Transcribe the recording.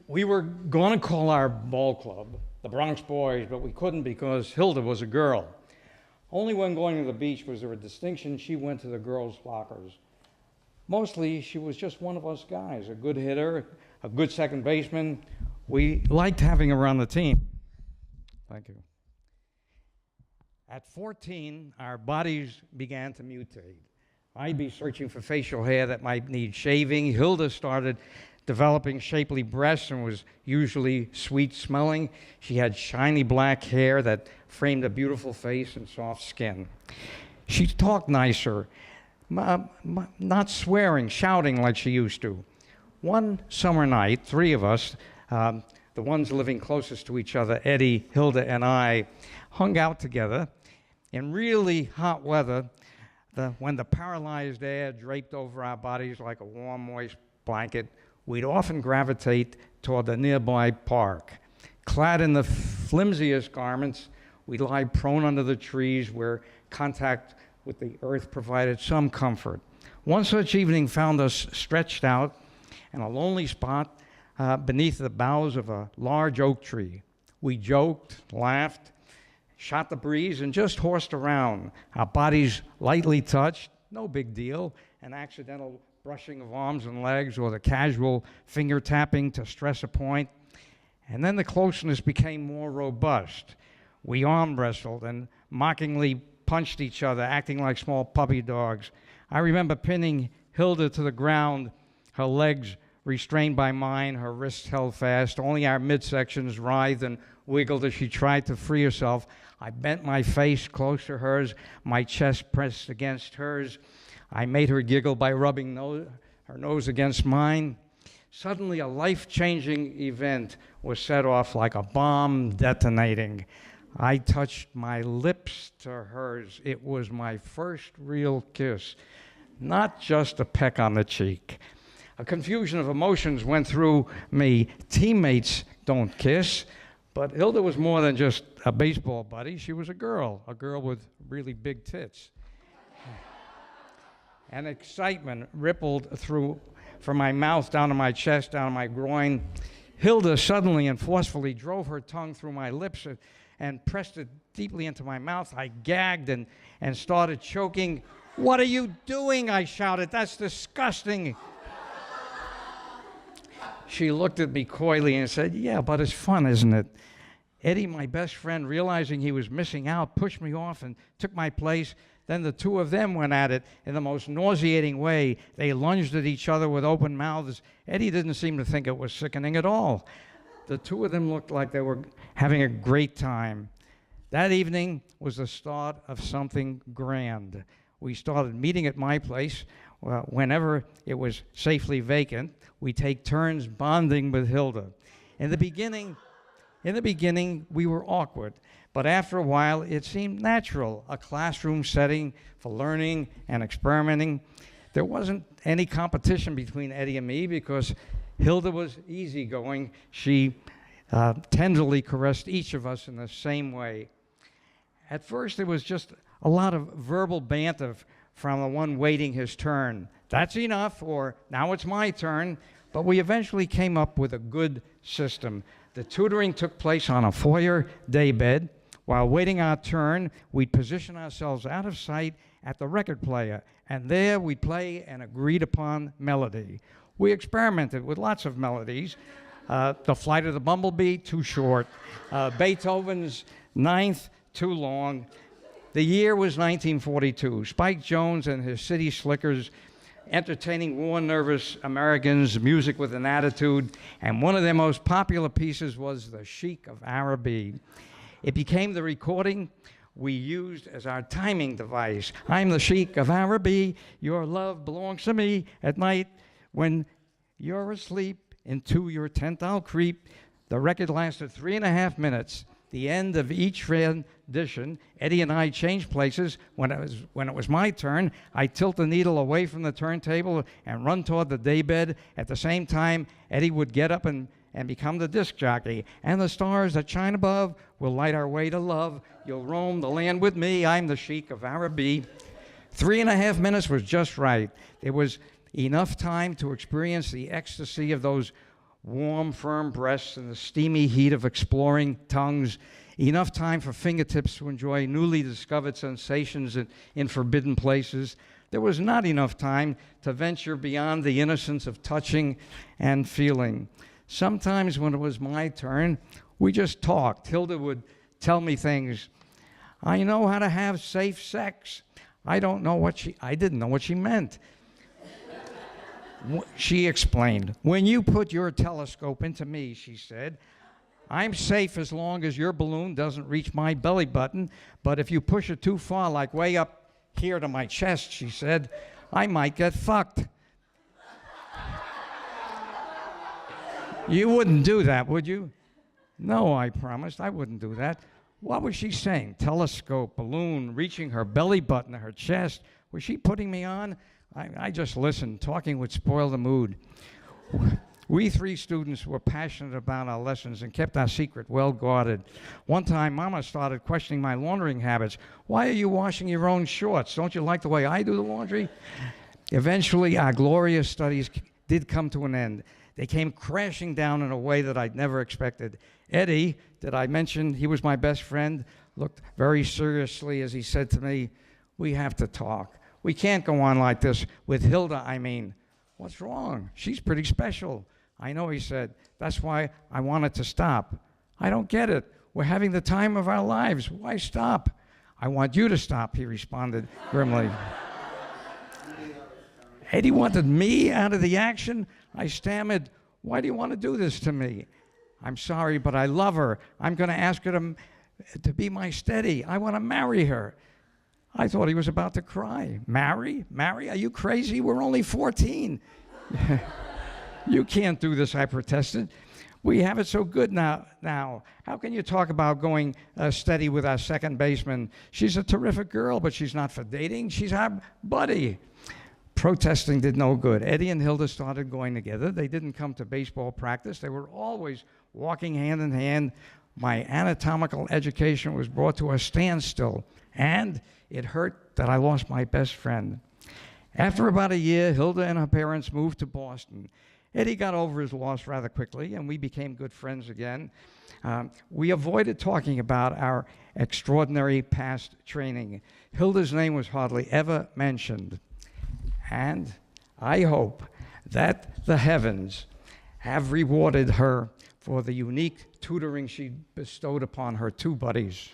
We were going to call our ball club the Bronx Boys, but we couldn't because Hilda was a girl. Only when going to the beach was there a distinction. She went to the girls' lockers. Mostly, she was just one of us guys, a good hitter, a good second baseman. We liked having her on the team. Thank you. At 14, our bodies began to mutate. I'd be searching for facial hair that might need shaving. Hilda started developing shapely breasts and was usually sweet-smelling. She had shiny black hair that framed a beautiful face and soft skin. She talked nicer, not swearing, shouting like she used to. One summer night, three of us, the ones living closest to each other, Eddie, Hilda, and I, hung out together in really hot weather when the paralyzed air draped over our bodies like a warm, moist blanket. We'd often gravitate toward the nearby park. Clad in the flimsiest garments, we'd lie prone under the trees where contact with the earth provided some comfort. One such evening found us stretched out in a lonely spot beneath the boughs of a large oak tree. We joked, laughed, shot the breeze, and just horsed around. Our bodies lightly touched, no big deal, an accidental brushing of arms and legs or the casual finger tapping to stress a point. And then the closeness became more robust. We arm wrestled and mockingly punched each other, acting like small puppy dogs. I remember pinning Hilda to the ground, her legs restrained by mine, her wrists held fast. Only our midsections writhed and wiggled as she tried to free herself. I bent my face close to hers, my chest pressed against hers. I made her giggle by rubbing her nose against mine. Suddenly, a life-changing event was set off like a bomb detonating. I touched my lips to hers. It was my first real kiss, not just a peck on the cheek. A confusion of emotions went through me. Teammates don't kiss, but Hilda was more than just a baseball buddy. She was a girl with really big tits. And excitement rippled through from my mouth down to my chest, down to my groin. Hilda suddenly and forcefully drove her tongue through my lips and pressed it deeply into my mouth. I gagged and started choking. "What are you doing?" I shouted. "That's disgusting." She looked at me coyly and said, "Yeah, but it's fun, isn't it?" Eddie, my best friend, realizing he was missing out, pushed me off and took my place. Then the two of them went at it in the most nauseating way. They lunged at each other with open mouths. Eddie didn't seem to think it was sickening at all. The two of them looked like they were having a great time. That evening was the start of something grand. We started meeting at my place whenever it was safely vacant. We take turns bonding with Hilda. In the beginning, we were awkward, but after a while, it seemed natural, a classroom setting for learning and experimenting. There wasn't any competition between Eddie and me because Hilda was easygoing. She tenderly caressed each of us in the same way. At first, it was just a lot of verbal banter from the one waiting his turn. "That's enough," or "Now it's my turn." But we eventually came up with a good system. The tutoring took place on a foyer daybed. While waiting our turn, we'd position ourselves out of sight at the record player, and there we'd play an agreed-upon melody. We experimented with lots of melodies. The Flight of the Bumblebee, too short. Beethoven's Ninth, too long. The year was 1942. Spike Jones and his City Slickers entertaining war-nervous Americans, music with an attitude, and one of their most popular pieces was The Sheik of Araby. It became the recording we used as our timing device. "I'm the Sheik of Araby, your love belongs to me. At night, when you're asleep, into your tent I'll creep." The record lasted 3.5 minutes. The end of each rendition, Eddie and I changed places. When it was my turn, I'd tilt the needle away from the turntable and run toward the daybed. At the same time, Eddie would get up and become the disc jockey. "And the stars that shine above will light our way to love. You'll roam the land with me. I'm the Sheik of Araby." 3.5 minutes was just right. There was enough time to experience the ecstasy of those warm, firm breasts and the steamy heat of exploring tongues, enough time for fingertips to enjoy newly discovered sensations in forbidden places. There was not enough time to venture beyond the innocence of touching and feeling. Sometimes when it was my turn, we just talked. Hilda would tell me things. I know how to have safe sex. I didn't know what she meant. She explained, when you put your telescope into me, she said, I'm safe as long as your balloon doesn't reach my belly button, but if you push it too far, like way up here to my chest, she said, I might get fucked. You wouldn't do that, would you? No, I promised, I wouldn't do that. What was she saying? Telescope, balloon, reaching her belly button, her chest. Was she putting me on? I just listened. Talking would spoil the mood. We 3 students were passionate about our lessons and kept our secret well guarded. One time, Mama started questioning my laundering habits. Why are you washing your own shorts? Don't you like the way I do the laundry? Eventually, our glorious studies did come to an end. They came crashing down in a way that I'd never expected. Eddie, did I mention he was my best friend, looked very seriously as he said to me, we have to talk. We can't go on like this with Hilda, I mean. What's wrong? She's pretty special. I know, he said. That's why I wanted to stop. I don't get it. We're having the time of our lives. Why stop? I want you to stop, he responded grimly. Eddie wanted me out of the action? I stammered, why do you want to do this to me? I'm sorry, but I love her. I'm going to ask her to be my steady. I want to marry her. I thought he was about to cry. Marry? Marry? Are you crazy? We're only 14. You can't do this, I protested. We have it so good now. How can you talk about going steady with our second baseman? She's a terrific girl, but she's not for dating. She's our buddy. Protesting did no good. Eddie and Hilda started going together. They didn't come to baseball practice. They were always walking hand in hand. My anatomical education was brought to a standstill, and it hurt that I lost my best friend. After about a year, Hilda and her parents moved to Boston. Eddie got over his loss rather quickly, and we became good friends again. We avoided talking about our extraordinary past training. Hilda's name was hardly ever mentioned. And I hope that the heavens have rewarded her for the unique tutoring she bestowed upon her 2 buddies.